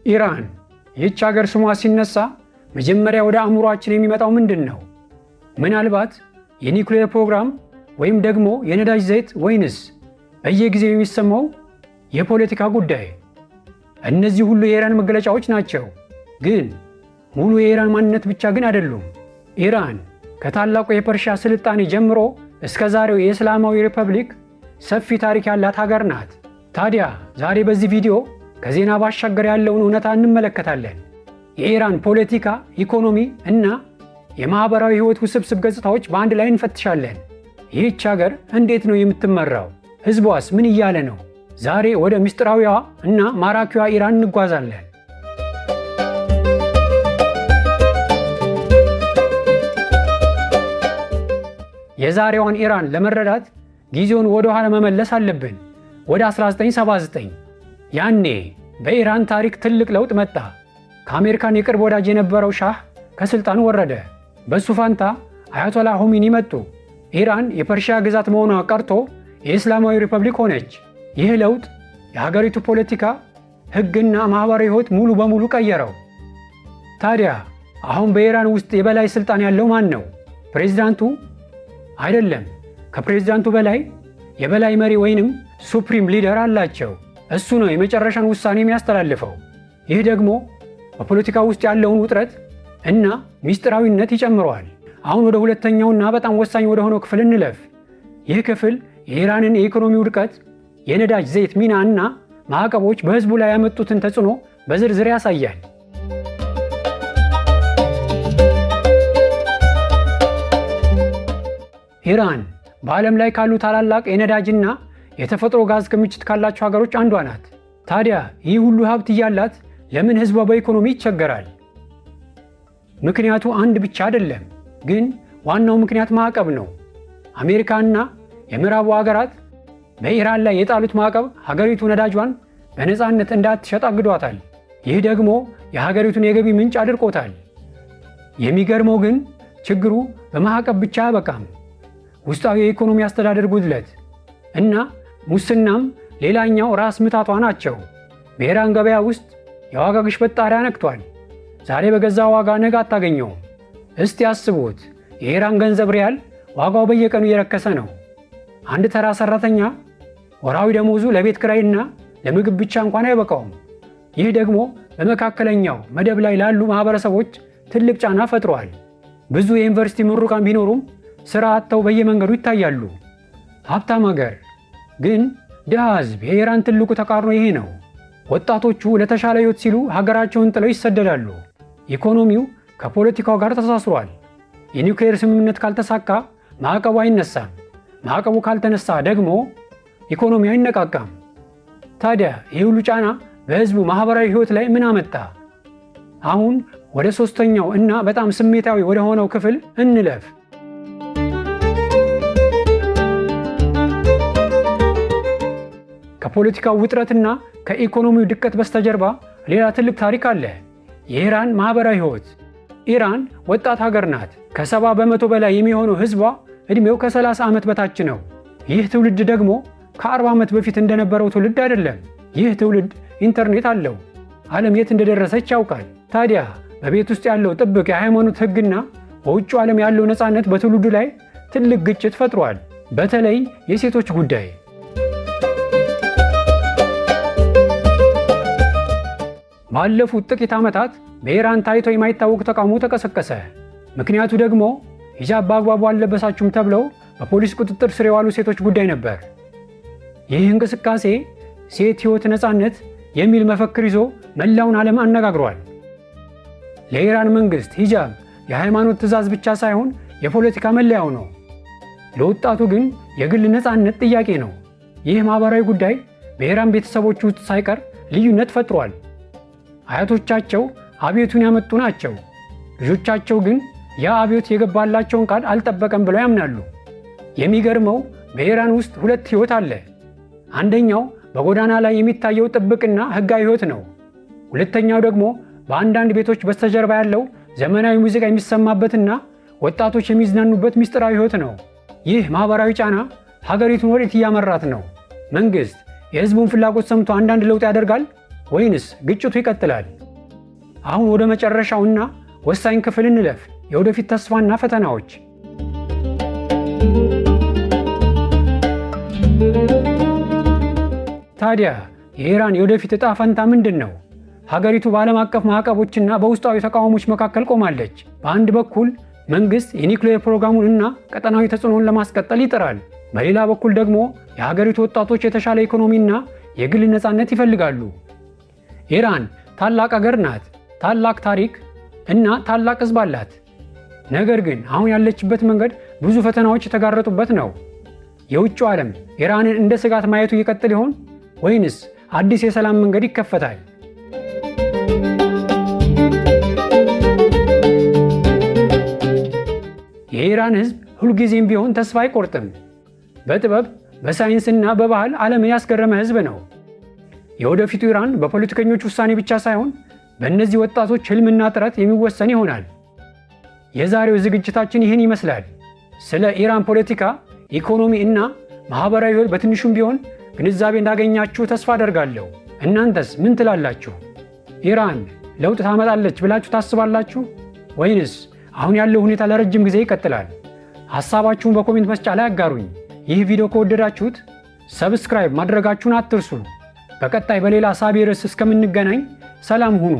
ኢራን ይህች ሀገር ስሟ ሲነሳ መጀመሪያ ወደ አእምሯችን የሚመጣው ምንድን ነው? ምናልባት የኒውክሌር ፕሮግራም ወይም ደግሞ የነዳጅ ዘይት ወይንስ በየጊዜው የሚሰማው የፖለቲካ ጉዳይ? እነዚህ ሁሉ የኢራን መገለጫዎች ናቸው። ግን ሙሉ የኢራን ማንነት ብቻ ግን አይደሉም። ኢራን ከታላቁ የፐርሺያ ስልጣኔ ጀምሮ እስከ ዛሬው የእስላማዊ ሪፐብሊክ ሰፊ ታሪክ ያላት ሀገር ናት። ታዲያ ዛሬ በዚህ ቪዲዮ ከዜና ባሻገር ያለውን እውነታ እንመለከታለን። የኢራን ፖለቲካ፣ ኢኮኖሚ እና የማህበራዊ ህይወት ውስብስብ ገጽታዎች በአንድ ላይ እንፈትሻለን። ይህች ሀገር እንዴት ነው የምትመራው? ህዝቧስ ምን እያለ ነው? ዛሬ ወደ ምስጢራዊዋ እና ማራኪዋ ኢራን እንጓዛለን። የዛሬዋን ኢራን ለመረዳት ጊዜውን ወደ ኋላ መመለስ አለብን፣ ወደ 1979። ያኔ በኢራን ታሪክ ትልቅ ለውጥ መጣ። ከአሜሪካን የቅርብ ወዳጅ የነበረው ሻህ ከስልጣን ወረደ። በሱ ፋንታ አያቶላ ሆሚኒ መጡ። ኢራን የፐርሺያ ግዛት መሆኗ ቀርቶ የእስላማዊ ሪፐብሊክ ሆነች። ይህ ለውጥ የሀገሪቱ ፖለቲካ፣ ህግና ማህበራዊ ህይወት ሙሉ በሙሉ ቀየረው። ታዲያ አሁን በኢራን ውስጥ የበላይ ስልጣን ያለው ማን ነው? ፕሬዝዳንቱ አይደለም። ከፕሬዝዳንቱ በላይ የበላይ መሪ ወይንም ሱፕሪም ሊደር አላቸው። እሱ ነው የመጨረሻን ውሳኔ የሚያስተላልፈው። ይህ ደግሞ በፖለቲካ ውስጥ ያለውን ውጥረት እና ሚስጥራዊነት ይጨምረዋል። አሁን ወደ ሁለተኛውና በጣም ወሳኝ ወደ ሆነው ክፍል እንለፍ። ይህ ክፍል የኢራንን የኢኮኖሚ ውድቀት፣ የነዳጅ ዘይት ሚና እና ማዕቀቦች በህዝቡ ላይ ያመጡትን ተጽዕኖ በዝርዝር ያሳያል። ኢራን በዓለም ላይ ካሉ ታላላቅ የነዳጅና የተፈጥሮ ጋዝ ክምችት ካላቸው ሀገሮች አንዷ ናት። ታዲያ ይህ ሁሉ ሀብት እያላት ለምን ህዝቧ በኢኮኖሚ ይቸገራል? ምክንያቱ አንድ ብቻ አይደለም፣ ግን ዋናው ምክንያት ማዕቀብ ነው። አሜሪካና የምዕራቡ ሀገራት በኢራን ላይ የጣሉት ማዕቀብ ሀገሪቱ ነዳጇን በነፃነት እንዳትሸጥ አግዷታል። ይህ ደግሞ የሀገሪቱን የገቢ ምንጭ አድርቆታል። የሚገርመው ግን ችግሩ በማዕቀብ ብቻ አያበቃም። ውስጣዊ የኢኮኖሚ አስተዳደር ጉድለት እና ሙስናም ሌላኛው ራስ ምታቷ ናቸው። በኢራን ገበያ ውስጥ የዋጋ ግሽበት ጣሪያ ነክቷል። ዛሬ በገዛ ዋጋ ነገ አታገኘውም። እስቲ አስቡት፣ የኢራን ገንዘብ ሪያል ዋጋው በየቀኑ እየረከሰ ነው። አንድ ተራ ሰራተኛ ወራዊ ደሞዙ ለቤት ኪራይና ለምግብ ብቻ እንኳን አይበቃውም። ይህ ደግሞ በመካከለኛው መደብ ላይ ላሉ ማህበረሰቦች ትልቅ ጫና ፈጥሯል። ብዙ የዩኒቨርሲቲ ምሩቃን ቢኖሩም ስራ አጥተው በየመንገዱ ይታያሉ። ሀብታም ሀገር ግን ድሃ ህዝብ፣ የኢራን ትልቁ ተቃርኖ ይሄ ነው። ወጣቶቹ ለተሻለ ህይወት ሲሉ ሀገራቸውን ጥለው ይሰደዳሉ። ኢኮኖሚው ከፖለቲካው ጋር ተሳስሯል። የኒውክሌር ስምምነት ካልተሳካ ማዕቀቡ አይነሳም። ማዕቀቡ ካልተነሳ ደግሞ ኢኮኖሚው አይነቃቃም። ታዲያ ይህ ሁሉ ጫና በህዝቡ ማህበራዊ ህይወት ላይ ምን አመጣ? አሁን ወደ ሶስተኛው እና በጣም ስሜታዊ ወደ ሆነው ክፍል እንለፍ። ከፖለቲካው ውጥረትና ከኢኮኖሚው ድቀት በስተጀርባ ሌላ ትልቅ ታሪክ አለ። የኢራን ማህበራዊ ህይወት። ኢራን ወጣት ሀገር ናት። ከ70 በመቶ በላይ የሚሆነው ህዝቧ ዕድሜው ከ30 ዓመት በታች ነው። ይህ ትውልድ ደግሞ ከ40 ዓመት በፊት እንደነበረው ትውልድ አይደለም። ይህ ትውልድ ኢንተርኔት አለው። ዓለም የት እንደደረሰች ያውቃል። ታዲያ በቤት ውስጥ ያለው ጥብቅ የሃይማኖት ህግና በውጭው ዓለም ያለው ነፃነት በትውልዱ ላይ ትልቅ ግጭት ፈጥሯል። በተለይ የሴቶች ጉዳይ። ባለፉት ጥቂት ዓመታት በኢራን ታይቶ የማይታወቅ ተቃውሞ ተቀሰቀሰ። ምክንያቱ ደግሞ ሂጃብ በአግባቡ አልለበሳችሁም ተብለው በፖሊስ ቁጥጥር ስር የዋሉ ሴቶች ጉዳይ ነበር። ይህ እንቅስቃሴ ሴት ህይወት ነፃነት የሚል መፈክር ይዞ መላውን ዓለም አነጋግሯል። ለኢራን መንግስት ሂጃብ የሃይማኖት ትዕዛዝ ብቻ ሳይሆን የፖለቲካ መለያው ነው። ለወጣቱ ግን የግል ነፃነት ጥያቄ ነው። ይህ ማህበራዊ ጉዳይ በኢራን ቤተሰቦች ውስጥ ሳይቀር ልዩነት ፈጥሯል። አያቶቻቸው አብዮቱን ያመጡ ናቸው። ልጆቻቸው ግን ያ አብዮት የገባላቸውን ቃል አልጠበቀም ብለው ያምናሉ። የሚገርመው በኢራን ውስጥ ሁለት ህይወት አለ። አንደኛው በጎዳና ላይ የሚታየው ጥብቅና ህጋዊ ህይወት ነው። ሁለተኛው ደግሞ በአንዳንድ ቤቶች በስተጀርባ ያለው ዘመናዊ ሙዚቃ የሚሰማበትና ወጣቶች የሚዝናኑበት ምስጢራዊ ህይወት ነው። ይህ ማህበራዊ ጫና ሀገሪቱን ወዴት እያመራት ነው? መንግስት የህዝቡን ፍላጎት ሰምቶ አንዳንድ ለውጥ ያደርጋል ወይንስ ግጭቱ ይቀጥላል? አሁን ወደ መጨረሻውና ወሳኝ ክፍል እንለፍ። የወደፊት ተስፋና ፈተናዎች። ታዲያ የኢራን የወደፊት ዕጣ ፈንታ ምንድን ነው? ሀገሪቱ በዓለም አቀፍ ማዕቀቦችና በውስጣዊ ተቃውሞች መካከል ቆማለች። በአንድ በኩል መንግሥት የኒውክሌር ፕሮግራሙን እና ቀጠናዊ ተጽዕኖን ለማስቀጠል ይጥራል። በሌላ በኩል ደግሞ የሀገሪቱ ወጣቶች የተሻለ ኢኮኖሚና የግል ነፃነት ይፈልጋሉ። ኢራን ታላቅ አገር ናት፣ ታላቅ ታሪክ እና ታላቅ ሕዝብ አላት። ነገር ግን አሁን ያለችበት መንገድ ብዙ ፈተናዎች የተጋረጡበት ነው። የውጭው ዓለም ኢራንን እንደ ስጋት ማየቱ ይቀጥል ይሆን ወይንስ አዲስ የሰላም መንገድ ይከፈታል? የኢራን ሕዝብ ሁልጊዜም ቢሆን ተስፋ አይቆርጥም። በጥበብ በሳይንስና በባህል ዓለምን ያስገረመ ሕዝብ ነው። የወደፊቱ ኢራን በፖለቲከኞች ውሳኔ ብቻ ሳይሆን በእነዚህ ወጣቶች ሕልምና ጥረት የሚወሰን ይሆናል። የዛሬው ዝግጅታችን ይህን ይመስላል። ስለ ኢራን ፖለቲካ፣ ኢኮኖሚ እና ማህበራዊ ሕይወት በትንሹም ቢሆን ግንዛቤ እንዳገኛችሁ ተስፋ አደርጋለሁ። እናንተስ ምን ትላላችሁ? ኢራን ለውጥ ታመጣለች ብላችሁ ታስባላችሁ ወይንስ አሁን ያለው ሁኔታ ለረጅም ጊዜ ይቀጥላል? ሐሳባችሁን በኮሜንት መስጫ ላይ አጋሩኝ። ይህ ቪዲዮ ከወደዳችሁት ሰብስክራይብ ማድረጋችሁን አትርሱ። በቀጣይ በሌላ ሳቢ ርዕስ እስከምንገናኝ ሰላም ሁኑ።